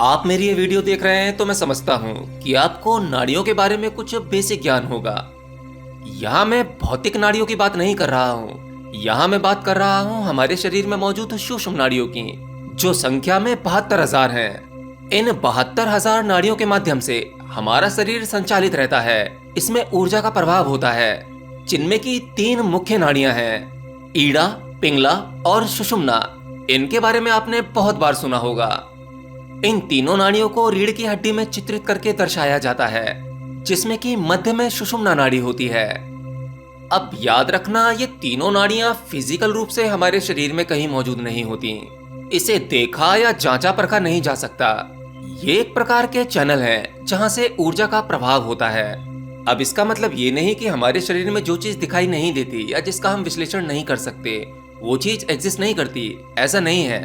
आप मेरी ये वीडियो देख रहे हैं तो मैं समझता हूँ कि आपको नाड़ियों के बारे में कुछ बेसिक ज्ञान होगा। यहाँ मैं भौतिक नाड़ियों की बात नहीं कर रहा हूँ। यहाँ मैं बात कर रहा हूँ हमारे शरीर में मौजूद सूक्ष्म नाड़ियों की, जो संख्या में 72,000 हैं। इन 72,000 नाड़ियों के माध्यम से हमारा शरीर संचालित रहता है। इसमें ऊर्जा का प्रभाव होता है, जिनमें की 3 मुख्य नाड़ियां हैं, ईड़ा, पिंगला और सुषुम्ना। इनके बारे में आपने बहुत बार सुना होगा। इन तीनों नाड़ियों को रीढ़ की हड्डी में चित्रित करके दर्शाया जाता है, जिसमें कि मध्य में सुषुम्ना नाड़ी होती है। अब याद रखना, ये तीनों नाड़ियां फिजिकल रूप से हमारे शरीर में कहीं मौजूद नहीं होती। इसे देखा या जांचा परखा नहीं जा सकता। ये एक प्रकार के चैनल हैं जहां से ऊर्जा का प्रभाव होता है। अब इसका मतलब ये नहीं कि हमारे शरीर में जो चीज दिखाई नहीं देती या जिसका हम विश्लेषण नहीं कर सकते, वो चीज एग्जिस्ट नहीं करती। ऐसा नहीं है।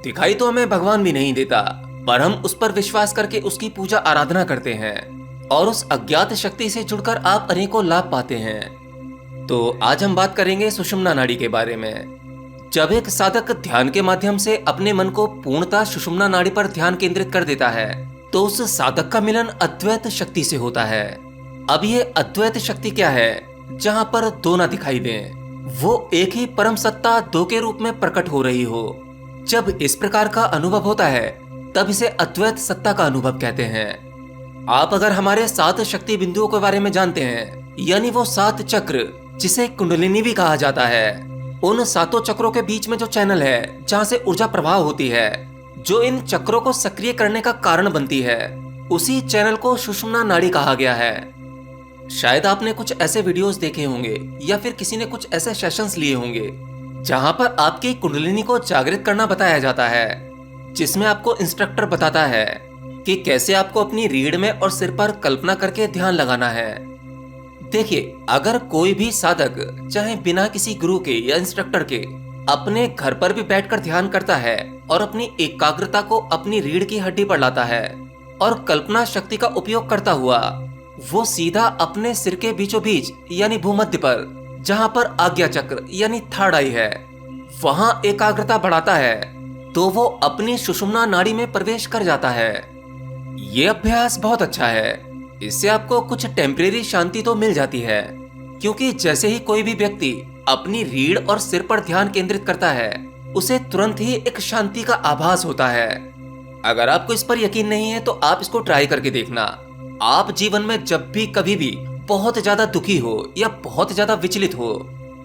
दिखाई तो हमें भगवान भी नहीं देता, पर हम उस पर विश्वास करके उसकी पूजा आराधना करते हैं और उस अज्ञात शक्ति से जुड़कर आप अनेकों लाभ पाते हैं। तो आज हम बात करेंगे सुषुम्ना नाड़ी के बारे में। जब एक साधक ध्यान के माध्यम से अपने मन को पूर्णतः सुषुम्ना नाड़ी पर ध्यान केंद्रित कर देता है, तो उस साधक का मिलन अद्वैत शक्ति से होता है। अब ये अद्वैत शक्ति क्या है? जहां पर दो ना दिखाई दें, वो एक ही परम सत्ता दो के रूप में प्रकट हो रही हो। जब इस प्रकार का अनुभव होता है, तब इसे अद्वैत सत्ता का अनुभव कहते हैं। आप अगर हमारे 7 शक्ति बिंदुओं के बारे में जानते हैं, यानी वो 7 चक्र जिसे कुंडलिनी भी कहा जाता है, उन 7 चक्रों के बीच में जो चैनल है जहां से ऊर्जा प्रवाह होती है, जो इन चक्रों को सक्रिय करने का कारण बनती है, उसी चैनल को सुषुम्ना नाड़ी कहा गया है। शायद आपने कुछ ऐसे वीडियोस देखे होंगे या फिर किसी ने कुछ ऐसे सेशंस लिए होंगे जहां पर आपकी कुंडलिनी को जागृत करना बताया जाता है, जिसमें आपको इंस्ट्रक्टर बताता है कि कैसे आपको अपनी रीढ़ में और सिर पर कल्पना करके ध्यान लगाना है। देखिए, अगर कोई भी साधक चाहे बिना किसी गुरु के या इंस्ट्रक्टर के अपने घर पर भी बैठकर ध्यान करता है और अपनी एकाग्रता को अपनी रीढ़ की हड्डी पर लाता है और कल्पना शक्ति का उपयोग करता हुआ वो सीधा अपने सिर के बीचों बीच यानी भूमध्य पर, जहां पर आज्ञा चक्र यानी थर्ड आई है, वहां एकाग्रता बढ़ाता है, तो वो अपनी सुषुम्ना नाड़ी में प्रवेश कर जाता है। ये अभ्यास बहुत अच्छा है। इससे आपको कुछ टेम्परेरी शांति तो मिल जाती है, क्योंकि जैसे ही कोई भी व्यक्ति अपनी रीढ़ और सिर पर ध्यान केंद्रित करता है, उसे तुरंत ही एक शांति का आभास होता है। अगर आपको इस पर यकीन नहीं है, तो आप इसको ट्राई करके देखना। आप जीवन में जब भी कभी भी बहुत ज्यादा दुखी हो या बहुत ज्यादा विचलित हो,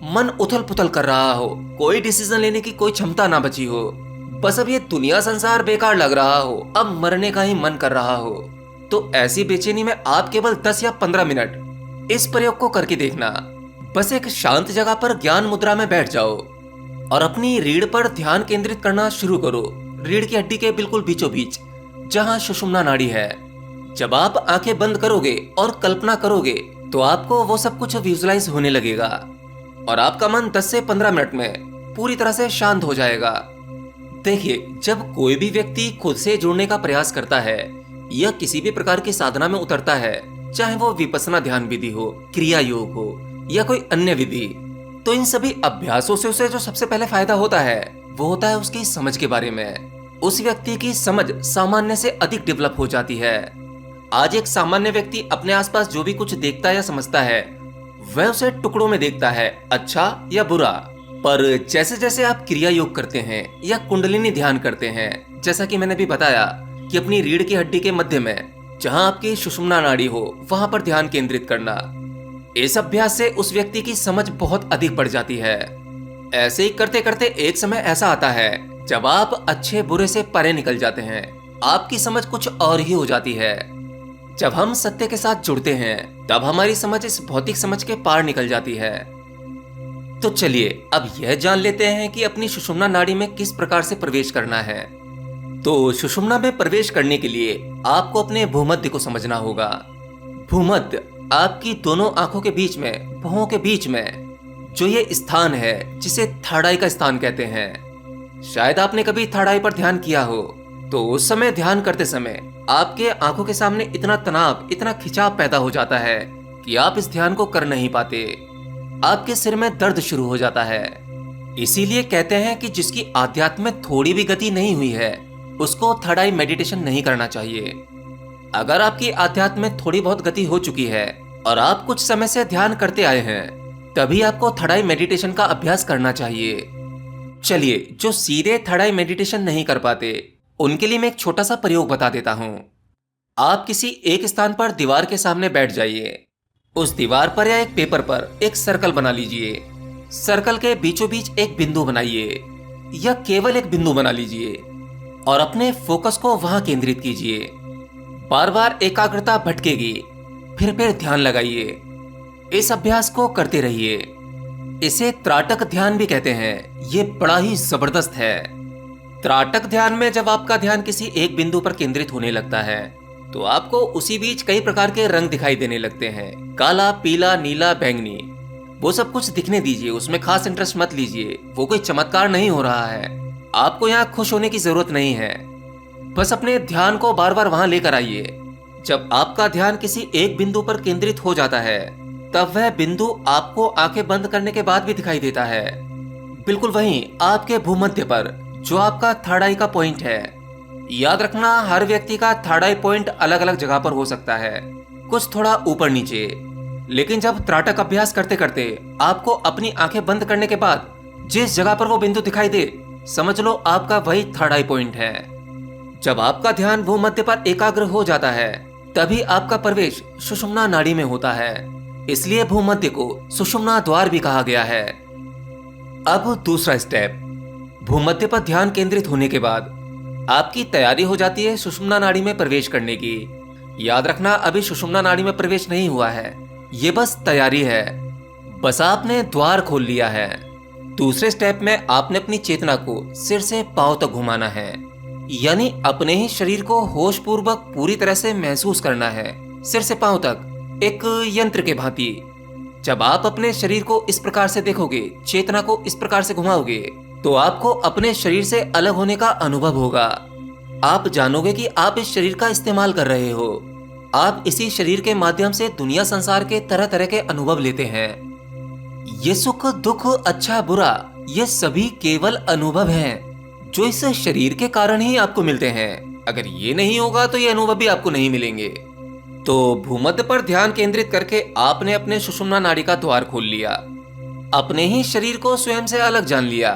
मन उथल पुथल कर रहा हो, कोई डिसीजन लेने की कोई क्षमता ना बची हो, बस अब ये दुनिया संसार बेकार लग रहा हो, अब मरने का ही मन कर रहा हो, तो ऐसी बेचैनी में आप केवल 10 या 15 मिनट इस प्रयोग को करके देखना। बस एक शांत जगह पर ज्ञान मुद्रा में बैठ जाओ और अपनी रीढ़ पर ध्यान केंद्रित करना शुरू करो, रीढ़ की हड्डी के बिल्कुल बीचों बीच, जहां सुषुम्ना नाड़ी है। जब आप आंखें बंद करोगे और कल्पना करोगे, तो आपको वो सब कुछ विजुलाइज होने लगेगा और आपका मन 10 से 15 मिनट में पूरी तरह से शांत हो जाएगा। देखिए, जब कोई भी व्यक्ति खुद से जुड़ने का प्रयास करता है या किसी भी प्रकार की साधना में उतरता है, चाहे वो विपश्यना ध्यान विधि हो, क्रिया योग हो या कोई अन्य विधि, तो इन सभी अभ्यासों से उसे जो सबसे पहले फायदा होता है, वो होता है उसकी समझ के बारे में। उस व्यक्ति की समझ सामान्य से अधिक डेवलप हो जाती है। आज एक सामान्य व्यक्ति अपने आसपास जो भी कुछ देखता या समझता है, वह उसे टुकड़ों में देखता है, अच्छा या बुरा। पर जैसे जैसे आप क्रिया योग करते हैं या कुंडलिनी ध्यान करते हैं, जैसा कि मैंने भी बताया कि अपनी रीढ़ की हड्डी के मध्य में जहां आपकी सुषुम्ना नाड़ी हो, वहां पर ध्यान केंद्रित करना, इस अभ्यास से उस व्यक्ति की समझ बहुत अधिक बढ़ जाती है। ऐसे ही करते करते एक समय ऐसा आता है जब आप अच्छे बुरे से परे निकल जाते हैं, आपकी समझ कुछ और ही हो जाती है। जब हम सत्य के साथ जुड़ते हैं, तब हमारी समझ इस भौतिक समझ के पार निकल जाती है। तो चलिए अब यह जान लेते हैं कि अपनी सुषुम्ना नाड़ी में किस प्रकार से प्रवेश करना है। तो सुषुम्ना में प्रवेश करने के लिए आपको अपने भूमध्य को समझना होगा। भूमध्य आपकी दोनों आंखों के बीच में, भौहों के बीच में जो ये स्थान है, जिसे थर्ड आई का स्थान कहते हैं। शायद आपने कभी थर्ड आई पर ध्यान किया हो, तो उस समय ध्यान करते समय आपके आंखों के सामने इतना तनाव, इतना खिंचाव पैदा हो जाता है कि आप इस ध्यान को कर नहीं पाते। आपके सिर में दर्द शुरू हो जाता है। इसीलिए कहते हैं कि जिसकी आध्यात्म में थोड़ी भी गति नहीं हुई है, उसको थर्ड आई मेडिटेशन नहीं करना चाहिए। अगर आपकी आध्यात्म में थोड़ी बहुत गति हो चुकी है और आप कुछ समय से ध्यान करते आए हैं, तभी आपको थर्ड आई मेडिटेशन का अभ्यास करना चाहिए। चलिए, जो सीधे थर्ड आई मेडिटेशन नहीं कर पाते, उनके लिए मैं एक छोटा सा प्रयोग बता देता हूं। आप किसी एक स्थान पर दीवार के सामने बैठ जाइए। उस दीवार पर या एक पेपर पर एक सर्कल बना लीजिए। सर्कल के बीचों बीच एक बिंदु बनाइए, या केवल एक बिंदु बना लीजिए और अपने फोकस को वहां केंद्रित कीजिए। बार बार एकाग्रता भटकेगी, फिर ध्यान लगाइए। इस अभ्यास को करते रहिए। इसे त्राटक ध्यान भी कहते हैं। ये बड़ा ही जबरदस्त है। त्राटक ध्यान में जब आपका ध्यान किसी एक बिंदु पर केंद्रित होने लगता है, तो आपको उसी बीच कई प्रकार के रंग दिखाई देने लगते हैं। काला, पीला, नीला, बैंगनी, वो सब कुछ दिखने दीजिए। उसमें खास इंटरेस्ट मत लीजिए। वो कोई चमत्कार नहीं हो रहा है। आपको यहाँ खुश होने की जरूरत नहीं है। बस अपने ध्यान को बार बार वहां लेकर आइए। जब आपका ध्यान किसी एक बिंदु पर केंद्रित हो जाता है, तब वह बिंदु आपको आंखें बंद करने के बाद भी दिखाई देता है। बिल्कुल वहीं आपके भूमध्य पर, जो आपका थर्ड आई का पॉइंट है। याद रखना, हर व्यक्ति का थर्ड आई पॉइंट अलग अलग जगह पर हो सकता है, कुछ थोड़ा ऊपर नीचे। लेकिन जब त्राटक अभ्यास करते करते आपको अपनी आंखें बंद करने के बाद जिस जगह पर वो बिंदु दिखाई दे, समझ लो आपका वही थर्ड आई पॉइंट है। जब आपका ध्यान भूमध्य पर एकाग्र हो जाता है, तभी आपका प्रवेश सुषुम्ना नाड़ी में होता है। इसलिए भूमध्य को सुषुम्ना द्वार भी कहा गया है। अब दूसरा स्टेप। भूमध्य पर ध्यान केंद्रित होने के बाद आपकी तैयारी हो जाती है सुषुम्ना नाड़ी में प्रवेश करने की। याद रखना, अभी सुषुम्ना नाड़ी में प्रवेश नहीं हुआ है, ये बस तैयारी है। बस आपने द्वार खोल लिया है। दूसरे स्टेप में आपने अपनी चेतना को सिर से पांव तक घुमाना है, यानी अपने ही शरीर को होश पूर्वक पूरी तरह से महसूस करना है, सिर से पांव तक, एक यंत्र के भांति। जब आप अपने शरीर को इस प्रकार से देखोगे, चेतना को इस प्रकार से घुमाओगे, तो आपको अपने शरीर से अलग होने का अनुभव होगा। आप जानोगे कि आप इस शरीर का इस्तेमाल कर रहे हो। आप इसी शरीर के माध्यम से दुनिया संसार के तरह तरह के अनुभव लेते हैं। ये सुख, दुख, अच्छा, बुरा, ये सभी केवल अनुभव हैं, जो इस शरीर के कारण ही आपको मिलते हैं। अगर ये नहीं होगा तो ये अनुभव भी आपको नहीं मिलेंगे। तो भूमध्य पर ध्यान केंद्रित करके आपने अपने सुषुम्ना नाड़ी का द्वार खोल लिया, अपने ही शरीर को स्वयं से अलग जान लिया।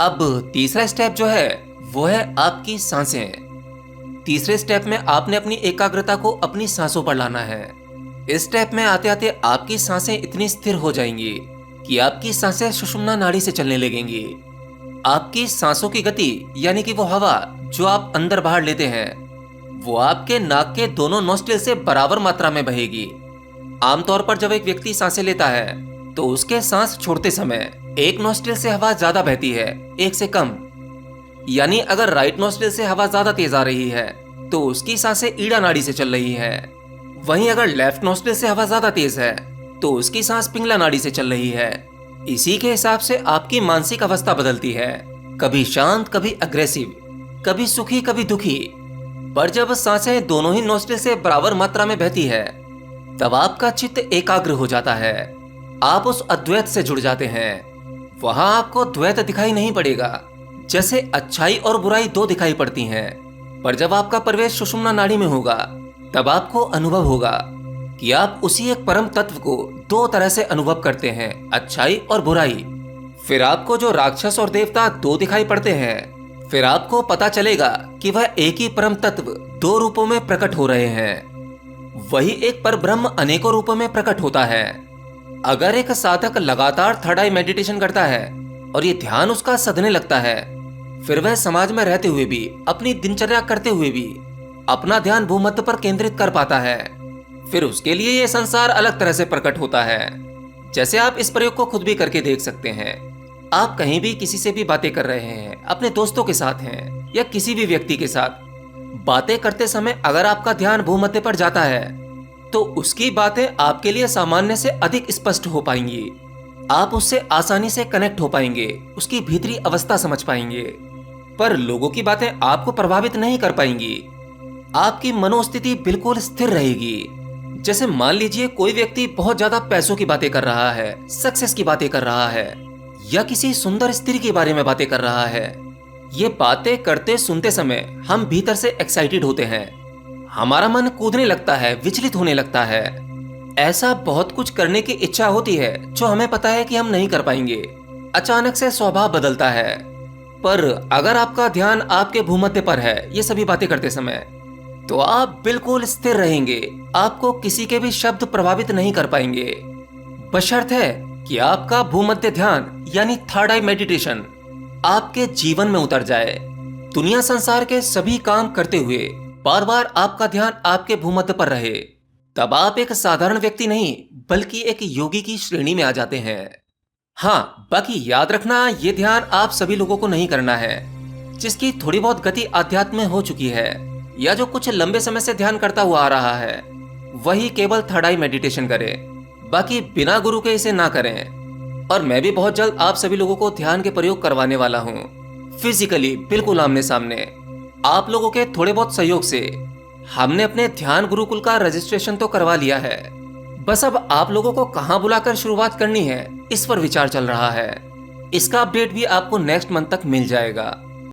अब तीसरा स्टेप जो है, वो है आपकी सांसें। तीसरे स्टेप में आपने अपनी एकाग्रता को अपनी सांसों पर लाना है। इस स्टेप में आते आते आपकी सांसें इतनी स्थिर हो जाएंगी कि आपकी सांसें सुषुम्ना नाड़ी से चलने लगेंगी। आपकी सांसों की गति, यानी कि वो हवा जो आप अंदर बाहर लेते हैं, वो आपके नाक के दोनों नोस्ट्रिल से बराबर मात्रा में बहेगी। आमतौर पर जब एक व्यक्ति सांसें लेता है, तो उसके सांस छोड़ते समय एक नोस्ट्रिल से हवा ज्यादा बहती है, एक से कम। यानी अगर राइट नोस्ट्रिल से हवा ज्यादा तेज आ रही है, तो उसकी सांसें ईड़ा नाड़ी से चल रही है। वहीं अगर लेफ्ट नोस्ट्रिल से हवा ज्यादा तेज है, तो उसकी सांस पिंगला नाड़ी से चल रही है। इसी के हिसाब से आपकी मानसिक अवस्था बदलती है, कभी शांत, कभी अग्रेसिव, कभी सुखी, कभी दुखी। पर जब सांसें दोनों ही नोस्ट्रिल से बराबर मात्रा में बहती है, तब आपका चित्त एकाग्र हो जाता है। आप उस अद्वैत से जुड़ जाते हैं। वहां आपको द्वैत दिखाई नहीं पड़ेगा। जैसे अच्छाई और बुराई दो दिखाई पड़ती हैं, पर जब आपका प्रवेश सुषुम्ना नाड़ी में होगा, तब आपको अनुभव होगा कि आप उसी एक परम तत्व को दो तरह से अनुभव करते हैं, अच्छाई और बुराई। फिर आपको जो राक्षस और देवता दो दिखाई पड़ते हैं, फिर आपको पता चलेगा कि वह एक ही परम तत्व दो रूपों में प्रकट हो रहे हैं। वही एक परब्रह्म अनेकों रूपों में प्रकट होता है। अगर एक साधक लगातार थर्ड आई मेडिटेशन करता है और ये ध्यान उसका सधने लगता है, फिर वह समाज में रहते हुए भी, अपनी दिनचर्या करते हुए भी अपना ध्यान भूमध्य पर केंद्रित कर पाता है। फिर उसके लिए ये संसार अलग तरह से प्रकट होता है। जैसे आप इस प्रयोग को खुद भी करके देख सकते हैं। आप कहीं भी किसी से भी बातें कर रहे हैं, अपने दोस्तों के साथ हैं या किसी भी व्यक्ति के साथ, बातें करते समय अगर आपका ध्यान भूमध्य पर जाता है, तो उसकी बातें आपके लिए सामान्य से अधिक स्पष्ट हो पाएंगी। आप उससे आसानी से कनेक्ट हो पाएंगे, उसकी भीतरी अवस्था समझ पाएंगे। पर लोगों की बातें आपको प्रभावित नहीं कर पाएंगी। आपकी मनोस्थिति बिल्कुल स्थिर रहेगी। जैसे मान लीजिए कोई व्यक्ति बहुत ज्यादा पैसों की बातें कर रहा है, सक्सेस की बातें कर रहा है, या किसी सुंदर स्त्री के बारे में बातें कर रहा है, ये बातें करते सुनते समय हम भीतर से एक्साइटेड होते हैं। हमारा मन कूदने लगता है, विचलित होने लगता है। ऐसा बहुत कुछ करने की इच्छा होती है जो हमें पता है कि हम नहीं कर पाएंगे। अचानक से स्वभाव बदलता है। पर अगर आपका ध्यान आपके भूमध्य पर है ये सभी बातें करते समय, तो आप बिल्कुल स्थिर रहेंगे। आपको किसी के भी शब्द प्रभावित नहीं कर पाएंगे, बशर्ते कि आपका भूमध्य ध्यान यानी थर्ड आई मेडिटेशन आपके जीवन में उतर जाए। दुनिया संसार के सभी काम करते हुए बार बार आपका ध्यान आपके भूमध्य पर रहे, तब आप एक साधारण व्यक्ति नहीं बल्कि एक योगी की श्रेणी में आ जाते हैं। हाँ, बाकी याद रखना, ये ध्यान आप सभी लोगों को नहीं करना है। जिसकी थोड़ी बहुत गति अध्यात्म में हो चुकी है या जो कुछ लंबे समय से ध्यान करता हुआ आ रहा है, वही केवल थर्ड आई मेडिटेशन करे। बाकी बिना गुरु के इसे ना करें। और मैं भी बहुत जल्द आप सभी लोगों को ध्यान के प्रयोग करवाने वाला हूँ, फिजिकली, बिल्कुल आमने सामने। आप लोगों के थोड़े बहुत सहयोग से हमने अपने ध्यान गुरुकुल का रजिस्ट्रेशन तो करवा लिया है। बस अब आप लोगों को कहाँ बुलाकर शुरुआत करनी है इस पर विचार चल रहा है। इसका अपडेट भी आपको नेक्स्ट मंथ तक मिल जाएगा।